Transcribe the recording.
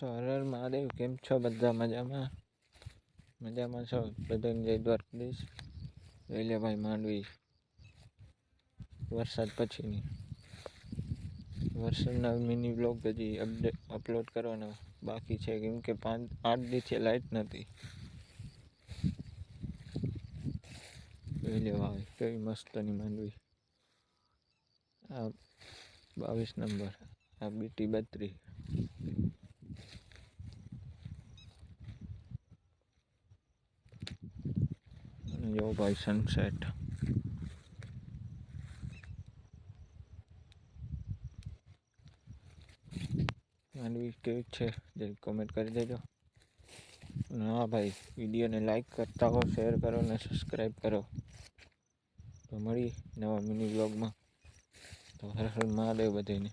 તો હર મહાદેવ, કેમ છો બધા? મજામાં છો? બધાને જય દ્વારકાધીશ. જોઈ લે ભાઈ માંડવી વરસાદ પછીની. વરસાદના મિની બ્લોગ હજી અપલોડ કરવાનો બાકી છે, કેમ કે 8 દિવસથી લાઇટ નથી. જોઈ લે ભાઈ કેવી મસ્તની માંડવી. આ 22 નંબર, આ BT 32. જો ભાઈ સનસેટ. માંડવી કેવી છે જે કોમેન્ટ કરી દેજો. હા ભાઈ, વિડીયોને લાઈક કરતા હો, શેર કરો ને સબસ્ક્રાઈબ કરો. તો મળી નવા મિની બ્લોગમાં. તો હર હર મહાદેવ બધાને.